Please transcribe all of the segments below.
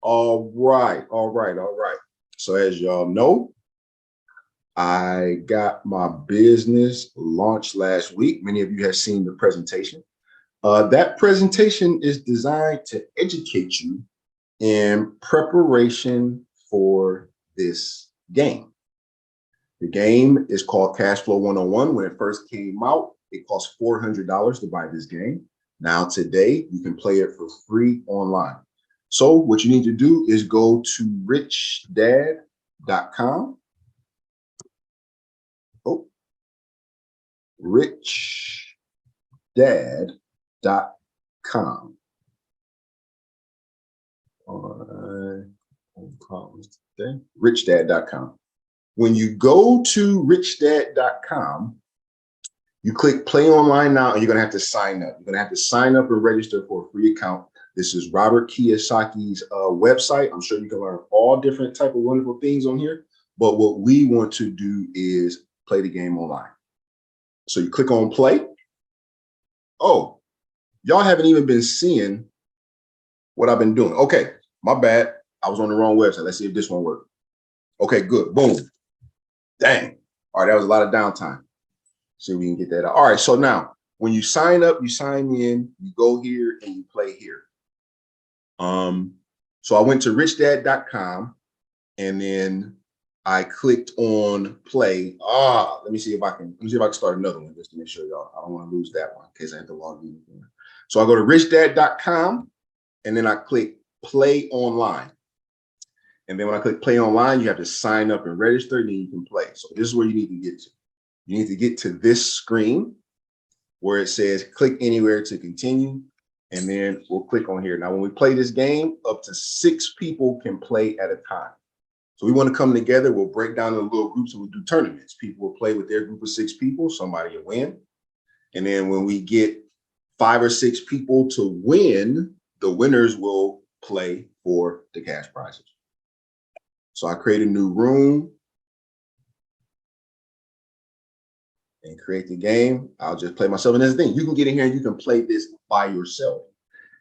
All right, all right, all right. So as y'all know, I got my business launched last week. Many of you have seen the presentation. That presentation is designed to educate you in preparation for this game. The game is called Cash Flow 101. When it first came out, it cost $400 to buy this game. Now today, you can play it for free online. So what you need to do is go to richdad.com. Oh, richdad.com. Richdad.com. When you go to richdad.com, you click play online now, and you're going to have to sign up. You're going to have to sign up and register for a free account. This is Robert Kiyosaki's website. I'm sure you can learn all different type of wonderful things on here. But what we want to do is play the game online. So you click on play. Oh, y'all haven't even been seeing what I've been doing. Okay, my bad. I was on the wrong website. Let's see if this one works. Okay, good. Boom. Dang. All right, that was a lot of downtime. See if we can get that out. All right, so now when you sign up, you sign in, you go here and you play here. So I went to richdad.com and then I clicked on play. Let me see if I can start another one just to make sure y'all, I don't want to lose that one in case I have to log in. So I go to richdad.com and then I click play online. And then when I click play online, you have to sign up and register, and then you can play. So this is where you need to get to. You need to get to this screen where it says click anywhere to continue. And then we'll click on here. Now, when we play this game, up to 6 people can play at a time. So we want to come together. We'll break down into little groups and we'll do tournaments. People will play with their group of 6 people. Somebody will win. And then when we get 5 or 6 people to win, the winners will play for the cash prizes. So I create a new room and create the game. I'll just play myself. And that's the thing, you can get in here and you can play this by yourself.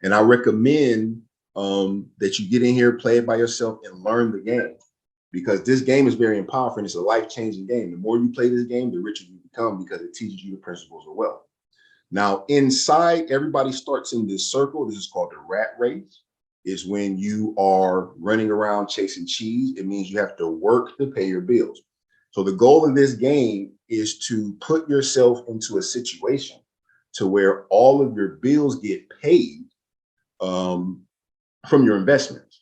And I recommend that you get in here, play it by yourself, and learn the game, because this game is very powerful and it's a life-changing game. The more you play this game, the richer you become, because it teaches you the principles of wealth. Now, inside, everybody starts in this circle. This is called the rat race. Is when you are running around chasing cheese. It means you have to work to pay your bills. So the goal of this game is to put yourself into a situation to where all of your bills get paid from your investments.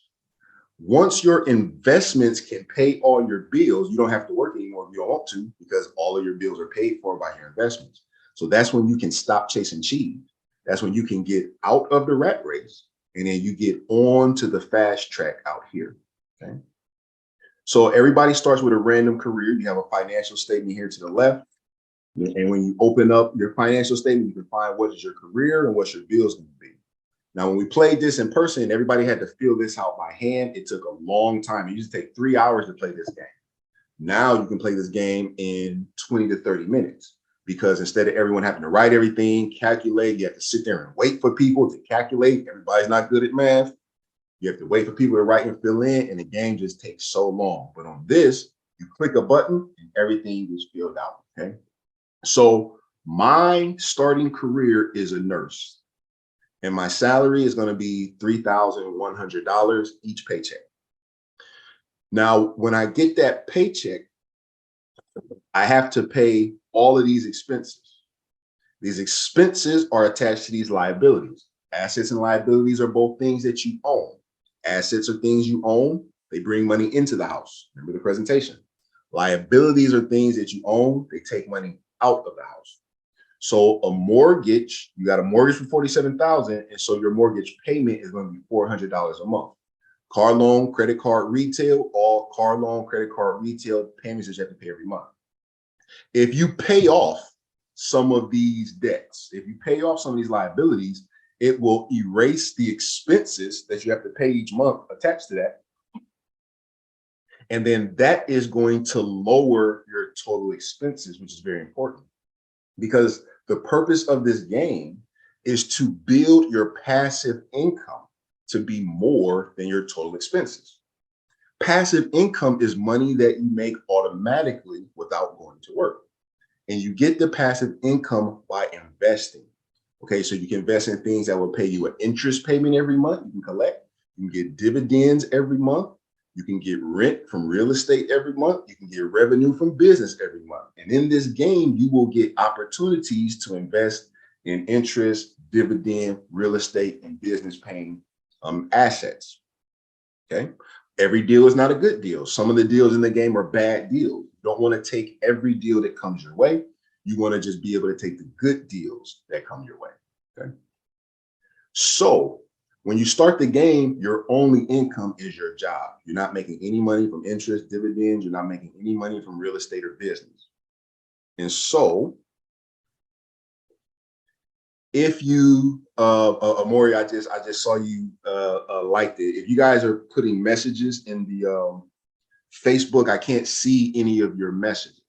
Once your investments can pay all your bills, you don't have to work anymore if you don't want to, because all of your bills are paid for by your investments. So that's when you can stop chasing cheese. That's when you can get out of the rat race, and then you get on to the fast track out here. Okay. So everybody starts with a random career. You have a financial statement here to the left. And when you open up your financial statement, you can find what is your career and what your bills going to be. Now, when we played this in person, everybody had to fill this out by hand. It took a long time. It used to take 3 hours to play this game. Now you can play this game in 20 to 30 minutes, because instead of everyone having to write everything, calculate, you have to sit there and wait for people to calculate. Everybody's not good at math. You have to wait for people to write and fill in, and the game just takes so long. But on this, you click a button and everything is filled out, okay? So my starting career is a nurse, and my salary is gonna be $3,100 each paycheck. Now, when I get that paycheck, I have to pay all of these expenses. These expenses are attached to these liabilities. Assets and liabilities are both things that you own. Assets are things you own. They bring money into the house. Remember the presentation. Liabilities are things that you own. They take money out of the house. So a mortgage, you got a mortgage for $47,000, and so your mortgage payment is going to be $400 a month. Car loan, credit card, retail, all car loan, credit card, retail payments that you have to pay every month. If you pay off some of these debts, if you pay off some of these liabilities, it will erase the expenses that you have to pay each month attached to that. And then that is going to lower your total expenses, which is very important, because the purpose of this game is to build your passive income. to be more than your total expenses. Passive income is money that you make automatically without going to work. And you get the passive income by investing. Okay, so you can invest in things that will pay you an interest payment every month. You can collect. You can get dividends every month. You can get rent from real estate every month. You can get revenue from business every month. And in this game, you will get opportunities to invest in interest, dividend, real estate, and business paying assets. Okay. Every deal is not a good deal. Some of the deals in the game are bad deals. You don't want to take every deal that comes your way. You want to just be able to take the good deals that come your way. Okay. So when you start the game, your only income is your job. You're not making any money from interest, dividends. You're not making any money from real estate or business. And so if you Amori, I just saw you liked it. If you guys are putting messages in the Facebook, I can't see any of your messages.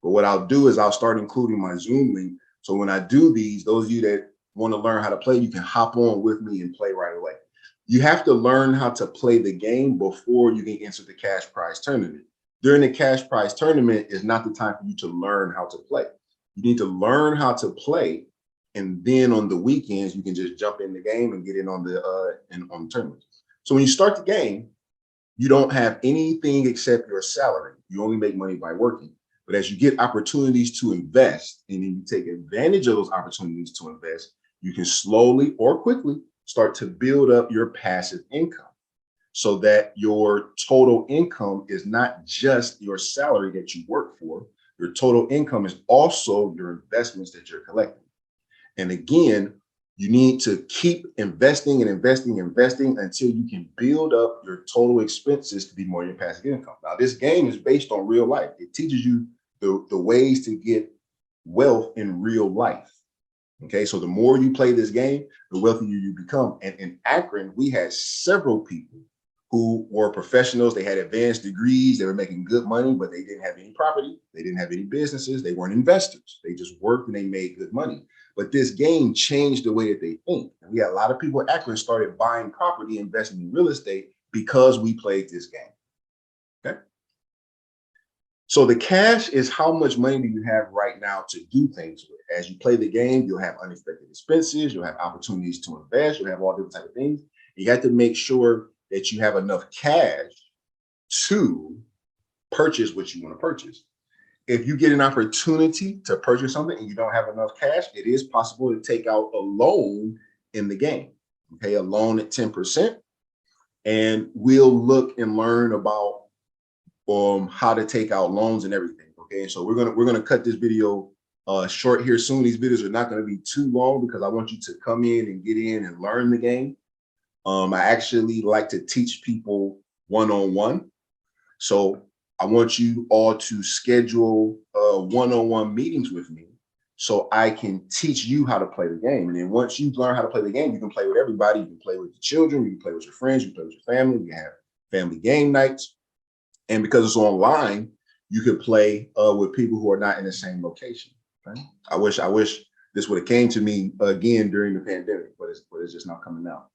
But what I'll do is I'll start including my Zoom link. So when I do these, those of you that want to learn how to play, you can hop on with me and play right away. You have to learn how to play the game before you can enter the cash prize tournament. During the cash prize tournament is not the time for you to learn how to play. You need to learn how to play, and then on the weekends you can just jump in the game and get in on the on the tournament. So when you start the game, you don't have anything except your salary. You only make money by working. But as you get opportunities to invest, and then you take advantage of those opportunities to invest, you can slowly or quickly start to build up your passive income so that your total income is not just your salary that you work for. Your total income is also your investments that you're collecting. And again, you need to keep investing and investing and investing until you can build up your total expenses to be more your passive income. Now, this game is based on real life. It teaches you the ways to get wealth in real life. Okay, so the more you play this game, the wealthier you become. And in Akron, we had several people who were professionals. They had advanced degrees. They were making good money, but they didn't have any property. They didn't have any businesses. They weren't investors. They just worked and they made good money. But this game changed the way that they think. And we had a lot of people in Akron started buying property, investing in real estate because we played this game. Okay. So the cash is how much money do you have right now to do things with. As you play the game, you'll have unexpected expenses. You'll have opportunities to invest. You'll have all different types of things. You have to make sure that you have enough cash to purchase what you want to purchase. If you get an opportunity to purchase something and you don't have enough cash, it is possible to take out a loan in the game. Okay, a loan at 10%. And we'll look and learn about how to take out loans and everything. Okay, so we're gonna cut this video short here soon. These videos are not going to be too long because I want you to come in and get in and learn the game. I actually like to teach people one-on-one. So I want you all to schedule one-on-one meetings with me so I can teach you how to play the game. And then once you learn how to play the game, you can play with everybody. You can play with your children, you can play with your friends, you can play with your family, you can have family game nights. And because it's online, you can play with people who are not in the same location. Okay? I wish this would have came to me again during the pandemic, but it's just not coming out.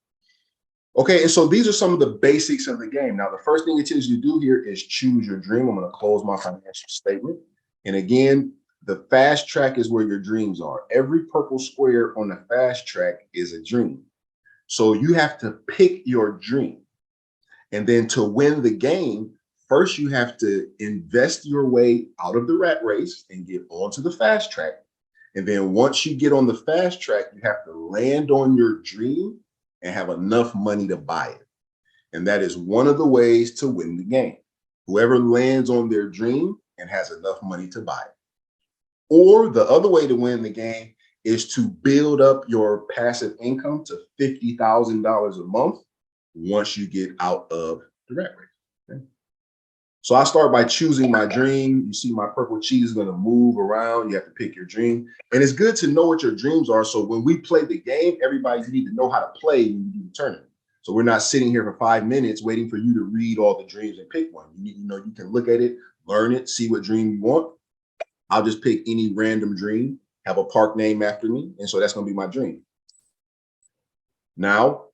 Okay, and so these are some of the basics of the game. Now, the first thing it tells you to do here is choose your dream. I'm going to close my financial statement. And again, the fast track is where your dreams are. Every purple square on the fast track is a dream. So you have to pick your dream. And then to win the game, first you have to invest your way out of the rat race and get onto the fast track. And then once you get on the fast track, you have to land on your dream and have enough money to buy it. And that is one of the ways to win the game. Whoever lands on their dream and has enough money to buy it. Or the other way to win the game is to build up your passive income to $50,000 a month once you get out of the rat race. Okay? So I start by choosing my dream. You see my purple cheese is going to move around. You have to pick your dream. And it's good to know what your dreams are. So when we play the game, everybody needs to know how to play when you do the tournament. So we're not sitting here for 5 minutes waiting for you to read all the dreams and pick one. You can look at it, learn it, see what dream you want. I'll just pick any random dream, have a park name after me. And so that's going to be my dream. Now,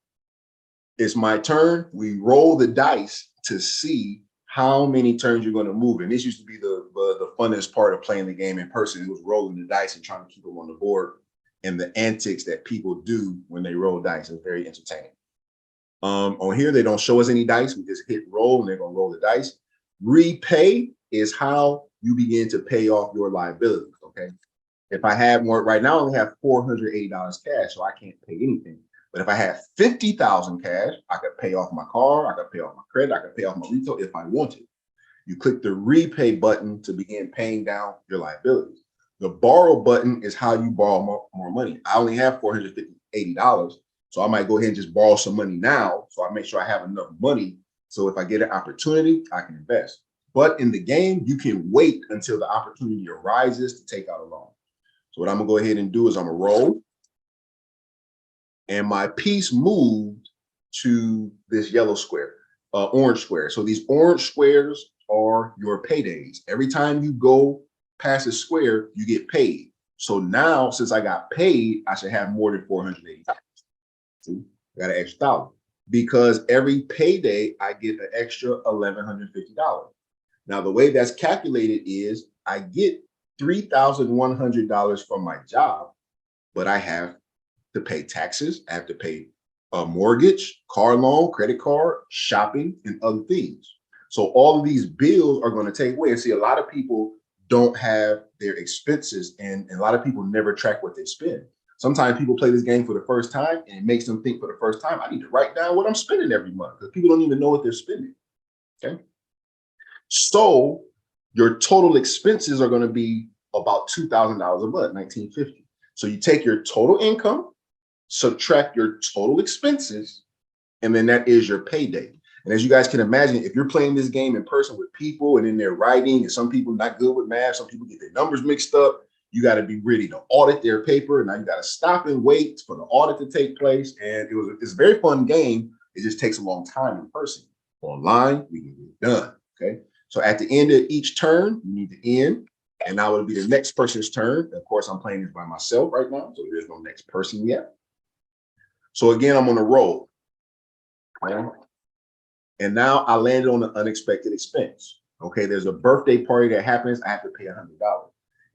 It's my turn. We roll the dice to see how many turns you're going to move. And this used to be the funnest part of playing the game in person. It was rolling the dice and trying to keep them on the board, and the antics that people do when they roll dice is very entertaining. On here, they don't show us any dice. We just hit roll and they're going to roll the dice. Repay is how you begin to pay off your liabilities. Okay. If I have more right now, I only have $480 cash, so I can't pay anything. But if I have 50,000 cash, I could pay off my car, I could pay off my credit, I could pay off my retail if I wanted. You click the repay button to begin paying down your liabilities. The borrow button is how you borrow more money. I only have $480, so I might go ahead and just borrow some money now, so I make sure I have enough money, so if I get an opportunity, I can invest. But in the game, you can wait until the opportunity arises to take out a loan. So what I'm gonna go ahead and do is I'm gonna roll, and my piece moved to this yellow square, orange square. So these orange squares are your paydays. Every time you go past a square, you get paid. So now, since I got paid, I should have more than $480. See, I got an extra $1,000 because every payday I get an extra $1,150. Now the way that's calculated is I get $3,100 from my job, but I have to pay taxes. I have to pay a mortgage, car loan, credit card, shopping, and other things. So all of these bills are going to take away. And see, a lot of people don't have their expenses, and a lot of people never track what they spend. Sometimes people play this game for the first time, and it makes them think for the first time, I need to write down what I'm spending every month, because people don't even know what they're spending. Okay. So your total expenses are going to be about $2,000 a month, $1,950. So you take your total income, subtract your total expenses, and then that is your payday. And as you guys can imagine, if you're playing this game in person with people and then they're writing, and some people not good with math, some people get their numbers mixed up, you got to be ready to audit their paper. And now you got to stop and wait for the audit to take place. And it's a very fun game. It just takes a long time in person. Online, we can get it done. Okay. So at the end of each turn, you need to end. And now it'll be the next person's turn. Of course, I'm playing this by myself right now, so there's no next person yet. So again, I'm on a roll. Okay? And now I landed on an unexpected expense. Okay, there's a birthday party that happens. I have to pay $100.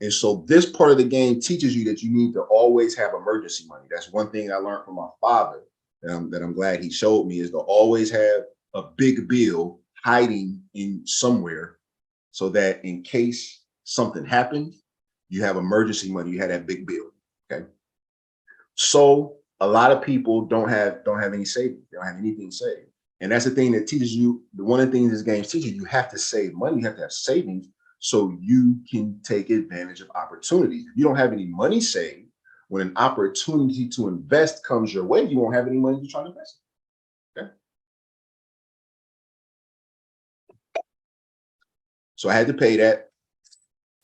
And so this part of the game teaches you that you need to always have emergency money. That's one thing I learned from my father that I'm glad he showed me, is to always have a big bill hiding in somewhere, so that in case something happens, you have emergency money. You have that big bill. Okay. So a lot of people don't have any savings. They don't have anything saved. And that's the thing that teaches you. One of the things this game teaches you, have to save money. You have to have savings so you can take advantage of opportunities. If you don't have any money saved, when an opportunity to invest comes your way, you won't have any money to try to invest. Okay. So I had to pay that.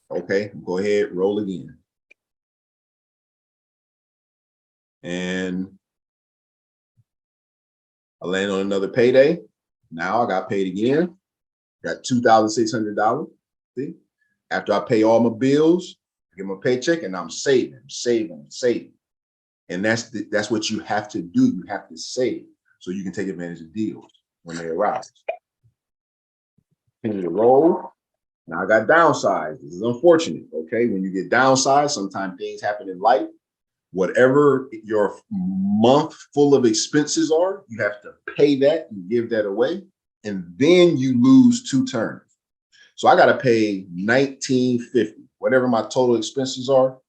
Okay, go ahead, roll again. And I land on another payday. Now I got paid again. Got $2,600. See, after I pay all my bills, I get my paycheck, and I'm saving. And that's what you have to do. You have to save so you can take advantage of deals when they arise. Continue to roll. Now I got downsized. This is unfortunate. Okay, when you get downsized, sometimes things happen in life. Whatever your month full of expenses are, you have to pay that and give that away, and then you lose 2 turns. So I got to pay $1,950. Whatever my total expenses are,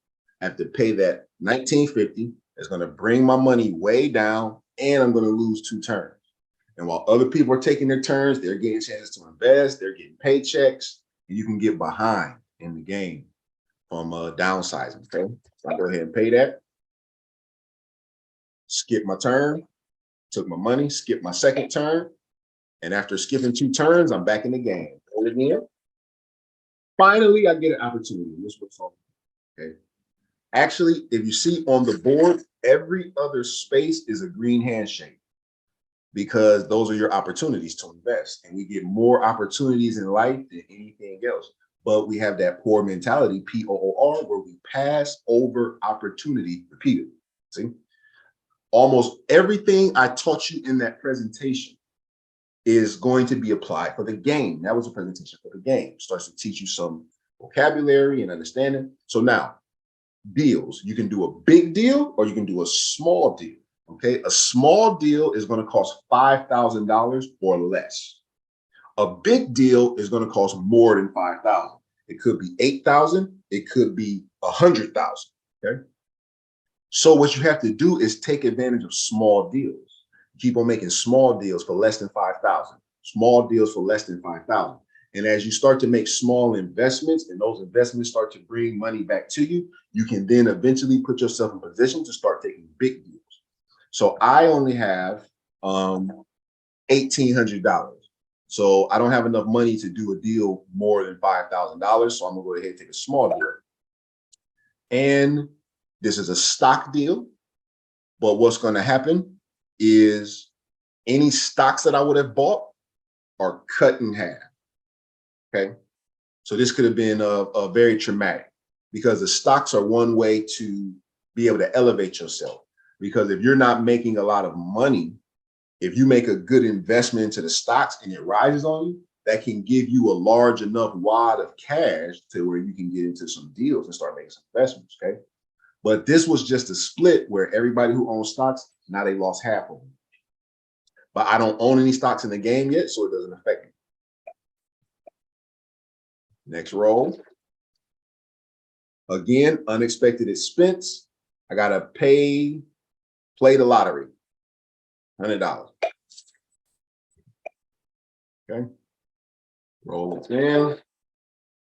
I have to pay that $1,950. It's going to bring my money way down, and I'm going to lose 2 turns. And while other people are taking their turns, they're getting chances to invest, they're getting paychecks, and you can get behind in the game from downsizing. Okay, so I go ahead and pay that. Skip my turn, took my money, skipped my second turn, and after skipping 2 turns, I'm back in the game. Roll again. Finally, I get an opportunity. This was fun. Okay. Actually, if you see on the board, every other space is a green handshake, because those are your opportunities to invest. And we get more opportunities in life than anything else. But we have that poor mentality, POOR, where we pass over opportunity repeatedly. See? almost everything I taught you in that presentation is going to be applied for the game. That was a presentation for the game. Starts to teach you some vocabulary and understanding. So now, deals, you can do a big deal or you can do a small deal. Okay, a small deal is going to cost $5,000 or less. A big deal is going to cost more than 5,000. It could be 8,000. It could be 100,000. Okay. So what you have to do is take advantage of small deals. Keep on making small deals for less than 5,000. Small deals for less than 5,000. And as you start to make small investments and those investments start to bring money back to you, you can then eventually put yourself in position to start taking big deals. So I only have $1,800. So I don't have enough money to do a deal more than $5,000. So I'm gonna go ahead and take a small deal. And this is a stock deal. But what's going to happen is any stocks that I would have bought are cut in half. Okay. So this could have been a very traumatic, because the stocks are one way to be able to elevate yourself. Because if you're not making a lot of money, if you make a good investment into the stocks and it rises on you, that can give you a large enough wad of cash to where you can get into some deals and start making some investments. Okay. But this was just a split where everybody who owns stocks, now they lost half of them. But I don't own any stocks in the game yet, so it doesn't affect me. Next roll. Again, unexpected expense. I got to play the lottery, $100. Okay. Roll it in.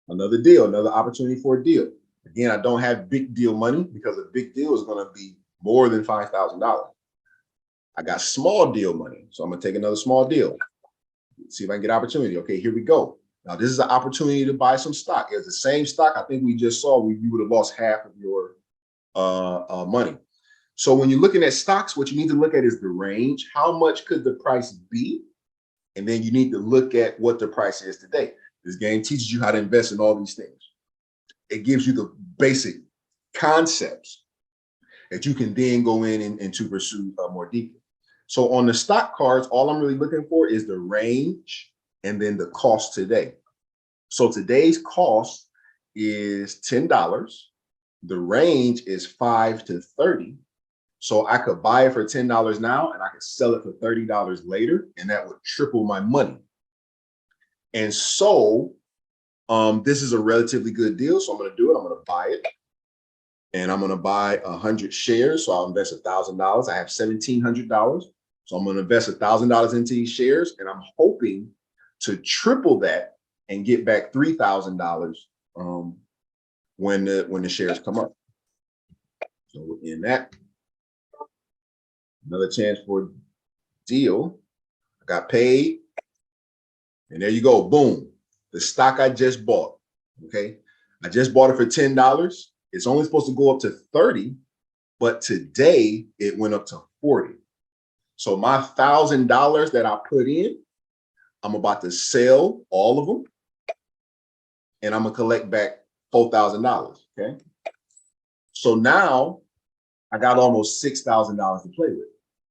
Another deal, another opportunity for a deal. Again, I don't have big deal money because a big deal is going to be more than $5,000. I got small deal money, so I'm going to take another small deal. See if I can get opportunity. Okay, here we go. Now, this is an opportunity to buy some stock. It's the same stock I think we just saw where you would have lost half of your money. So when you're looking at stocks, what you need to look at is the range. How much could the price be? And then you need to look at what the price is today. This game teaches you how to invest in all these things. It gives you the basic concepts that you can then go in and to pursue more deeply. So on the stock cards, all I'm really looking for is the range and then the cost today. So today's cost is $10. The range is 5 to 30. So I could buy it for $10 now and I could sell it for $30 later, and that would triple my money. And so this is a relatively good deal. So I'm going to do it. I'm going to buy it. And I'm going to buy 100 shares. So I'll invest $1,000. I have $1,700. So I'm going to invest $1,000 into these shares. And I'm hoping to triple that and get back $3,000 when the shares come up. So in that, another chance for a deal. I got paid. And there you go. Boom. The stock I just bought. Okay. I just bought it for $10. It's only supposed to go up to 30, but today it went up to 40. So my $1,000 that I put in, I'm about to sell all of them, and I'm gonna collect back $4,000. Okay. So now I got almost $6,000 to play with.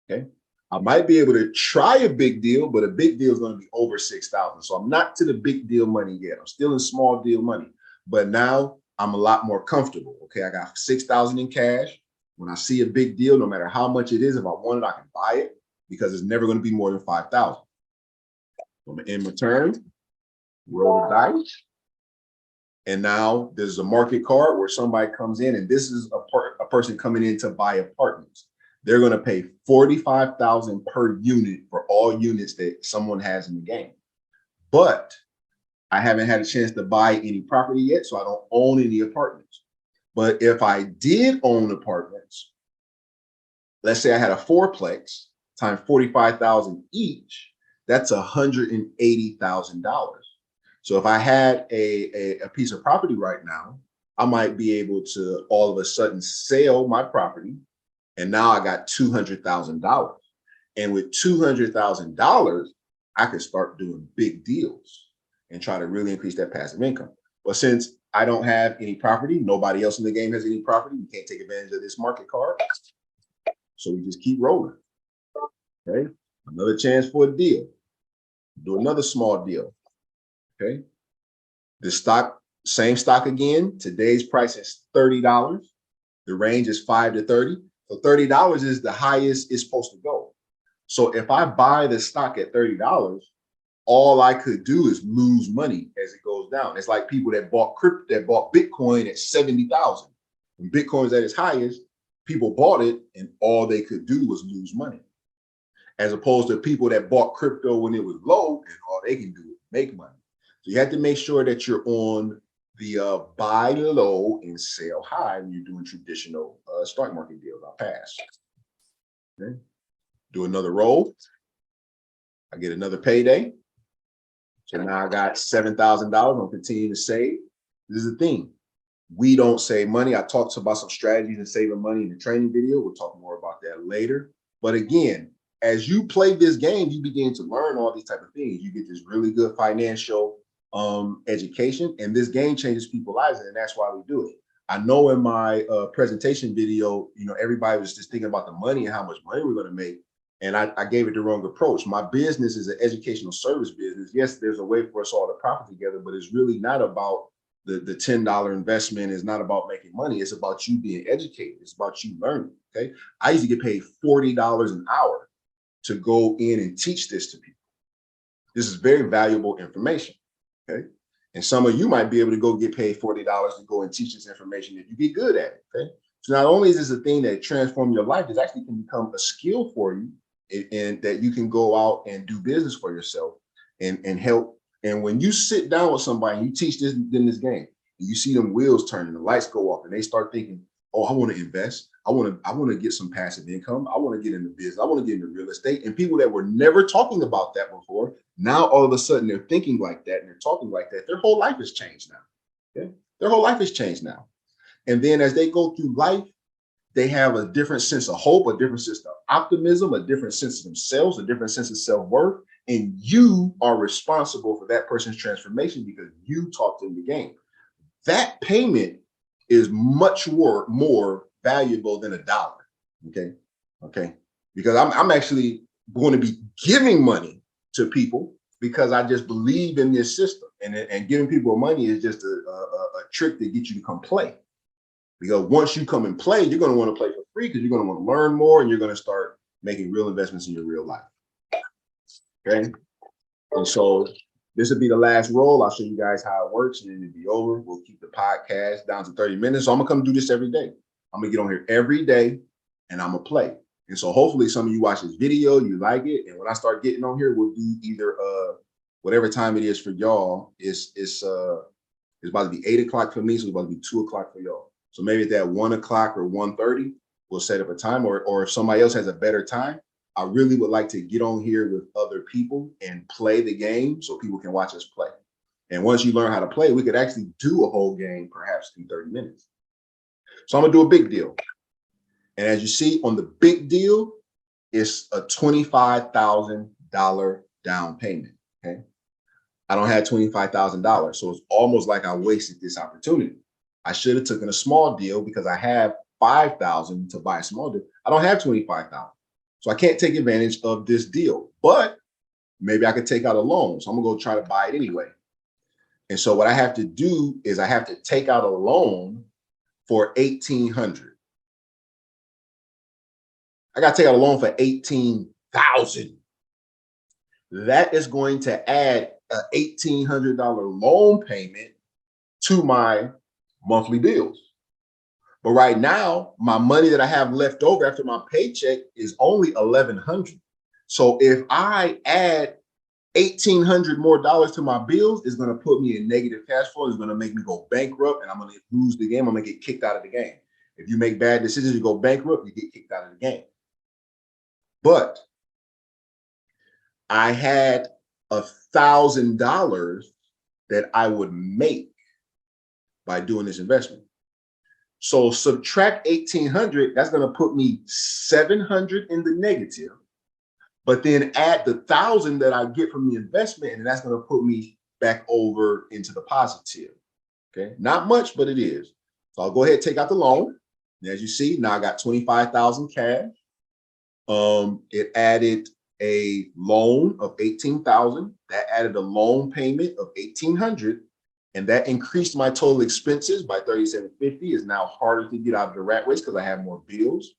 Okay. I might be able to try a big deal, but a big deal is going to be over 6,000. So I'm not to the big deal money yet. I'm still in small deal money, but now I'm a lot more comfortable. Okay. I got 6,000 in cash. When I see a big deal, no matter how much it is, if I want it, I can buy it because it's never going to be more than 5,000. So I'm going to end my turn, roll the dice. And now there's a market card where somebody comes in, and this is a person coming in to buy apartments. They're going to pay $45,000 per unit for all units that someone has in the game. But I haven't had a chance to buy any property yet, so I don't own any apartments. But if I did own apartments, let's say I had a fourplex times 45,000 each, that's $180,000. So if I had a piece of property right now, I might be able to all of a sudden sell my property. And now I got $200,000. And with $200,000, I could start doing big deals and try to really increase that passive income. But since I don't have any property, nobody else in the game has any property, you can't take advantage of this market card. So we just keep rolling. Okay. Another chance for a deal. Do another small deal. Okay. The stock, same stock again. Today's price is $30. The range is 5 to 30. So $30 is the highest it's supposed to go. So if I buy the stock at $30, all I could do is lose money as it goes down. It's like people that bought Bitcoin at 70,000. When Bitcoin's at its highest, people bought it and all they could do was lose money. As opposed to people that bought crypto when it was low and all they can do is make money. So you have to make sure that you're on the buy low and sell high when you're doing traditional stock market deals. I'll pass. Okay. Do another roll. I get another payday. So now I got $7,000. I'm continuing to save. This is the thing. We don't save money. I talked about some strategies in saving money in the training video. We'll talk more about that later. But again, as you play this game, you begin to learn all these type of things. You get this really good financial education, and this game changes people's lives, and that's why we do it. I know in my presentation video, everybody was just thinking about the money and how much money we're going to make. And I gave it the wrong approach. My business is an educational service business. Yes, there's a way for us all to profit together, but it's really not about the $10 investment. It's not about making money. It's about you being educated. It's about you learning. Okay. I used to get paid $40 an hour to go in and teach this to people. This is very valuable information. Okay. And some of you might be able to go get paid $40 to go and teach this information if you get good at it. Okay. So not only is this a thing that transforms your life, it actually can become a skill for you, and that you can go out and do business for yourself and help. And when you sit down with somebody and you teach this in this game, and you see them wheels turning, the lights go off, and they start thinking, oh, I want to invest. I want to get some passive income. I want to get into business. I want to get into real estate. And people that were never talking about that before, now all of a sudden they're thinking like that and they're talking like that. Their whole life has changed now. Okay? Their whole life has changed now. And then as they go through life, they have a different sense of hope, a different sense of optimism, a different sense of themselves, a different sense of self-worth. And you are responsible for that person's transformation because you taught them the game. That payment is much more valuable than $1. Okay. Okay. Because I'm actually going to be giving money to people because I just believe in this system. And giving people money is just a trick to get you to come play. Because once you come and play, you're going to want to play for free because you're going to want to learn more and you're going to start making real investments in your real life. Okay. And so this will be the last roll. I'll show you guys how it works and then it'll be over. We'll keep the podcast down to 30 minutes. So I'm going to come do this every day. I'm going to get on here every day and I'm going to play. And so hopefully some of you watch this video, you like it. And when I start getting on here, we'll do either whatever time it is for y'all. It's about to be 8 o'clock for me. So it's about to be 2 o'clock for y'all. So maybe at that 1 o'clock or 1:30, we'll set up a time, or if somebody else has a better time, I really would like to get on here with other people and play the game so people can watch us play. And once you learn how to play, we could actually do a whole game, perhaps in 30 minutes. So I'm gonna do a big deal. And as you see on the big deal, it's a $25,000 down payment, okay? I don't have $25,000, so it's almost like I wasted this opportunity. I should have taken a small deal because I have $5,000 to buy a small deal. I don't have $25,000. So I can't take advantage of this deal, but maybe I could take out a loan. So I'm gonna go try to buy it anyway. And so what I have to do is I have to take out a loan for $1,800. I got to take out a loan for $18,000. That is going to add an $1,800 loan payment to my monthly bills. But right now, my money that I have left over after my paycheck is only $1,100. So if I add $1,800 more to my bills, it's going to put me in negative cash flow. It's going to make me go bankrupt and I'm going to lose the game. I'm going to get kicked out of the game. If you make bad decisions, you go bankrupt, you get kicked out of the game. But I had $1,000 that I would make by doing this investment. So subtract 1,800, that's going to put me 700 in the negative, but then add the 1,000 that I get from the investment, and that's going to put me back over into the positive. Okay, not much, but it is. So I'll go ahead and take out the loan. And as you see, now I got 25,000 cash. It added a loan of 18,000. That added a loan payment of 1,800, and that increased my total expenses by 3,750. It's now harder to get out of the rat race because I have more bills,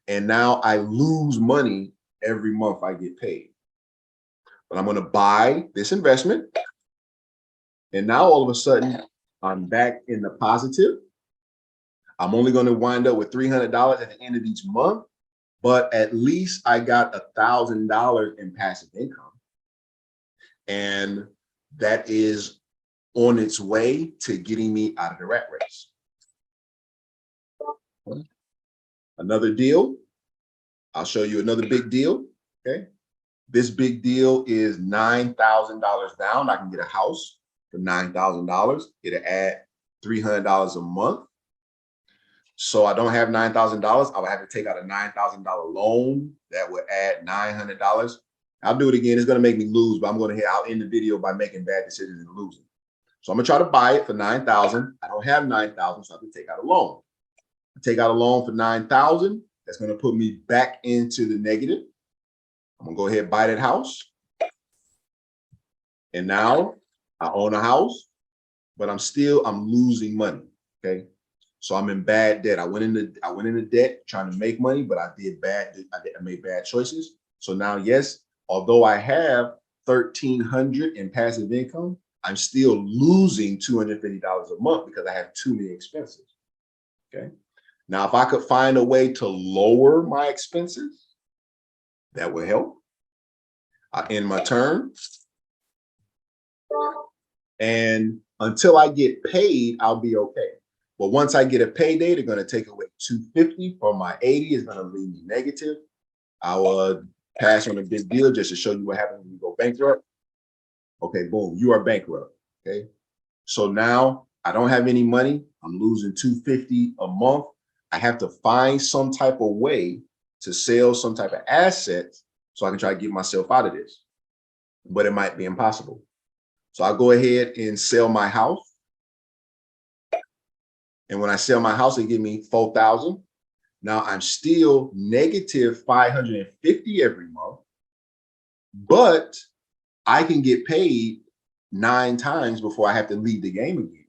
and now I lose money every month I get paid. But I'm going to buy this investment, and now all of a sudden I'm back in the positive. I'm only going to wind up with $300 at the end of each month, but at least I got $1,000 in passive income. And that is on its way to getting me out of the rat race. Another deal. I'll show you another big deal. Okay. This big deal is $9,000 down. I can get a house for $9,000. It'll add $300 a month. So I don't have $9,000. I would have to take out a $9,000 loan that would add $900. I'll do it again. It's going to make me lose, but I'll end the video by making bad decisions and losing. So I'm going to try to buy it for $9,000. I don't have $9,000, so I have to take out a loan. I take out a loan for $9,000. That's going to put me back into the negative. I'm going to go ahead and buy that house. And now I own a house, but I'm losing money. Okay. So I'm in bad debt. I went into debt trying to make money, but I made bad choices. So now, yes, although I have $1,300 in passive income, I'm still losing $250 a month because I have too many expenses. Okay. Now, if I could find a way to lower my expenses, that would help. I end my term. And until I get paid, I'll be okay. But once I get a payday, they're going to take away $250 from my 80. It's going to leave me negative. I'll pass on a big deal just to show you what happens when you go bankrupt. Okay, boom, you are bankrupt. Okay. So now I don't have any money. I'm losing $250 a month. I have to find some type of way to sell some type of assets so I can try to get myself out of this. But it might be impossible. So I'll go ahead and sell my house. And when I sell my house, they give me $4,000. Now I'm still negative $550 every month, but I can get paid 9 times before I have to leave the game again.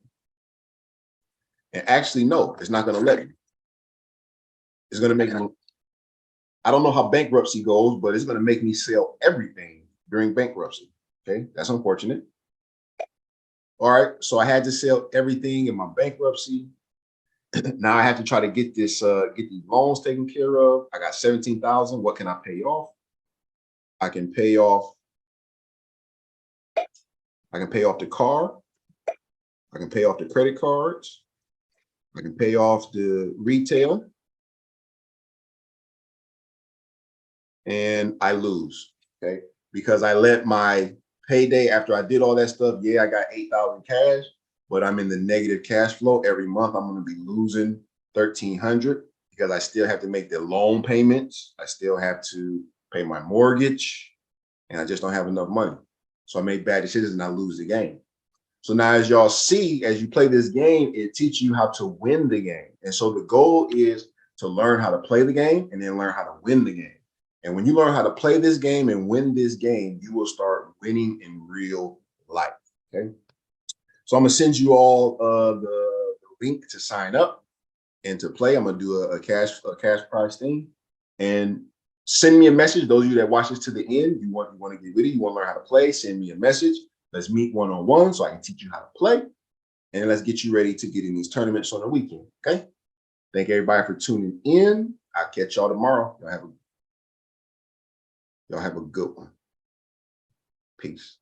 And actually, no, it's not going to let me. It's going to make me, I don't know how bankruptcy goes, but it's going to make me sell everything during bankruptcy. Okay, that's unfortunate. All right, so I had to sell everything in my bankruptcy. Now I have to try to get these loans taken care of. I got 17,000. What can I pay off? I can pay off the car. I can pay off the credit cards. I can pay off the retail. And I lose, okay? Because I let my payday after I did all that stuff. Yeah, I got 8,000 cash, but I'm in the negative cash flow every month. I'm going to be losing 1,300 because I still have to make the loan payments. I still have to pay my mortgage, and I just don't have enough money. So I make bad decisions and I lose the game. So now, as y'all see, as you play this game, it teaches you how to win the game. And so the goal is to learn how to play the game and then learn how to win the game. And when you learn how to play this game and win this game, you will start winning in real life. Okay. So I'm going to send you all the link to sign up and to play. I'm going to do a cash prize thing, and send me a message. Those of you that watch this to the end, you want to get with it, you want to learn how to play, send me a message. Let's meet one-on-one so I can teach you how to play, and let's get you ready to get in these tournaments on the weekend. Okay. Thank everybody for tuning in. I'll catch y'all tomorrow. Y'all have a good one. Peace.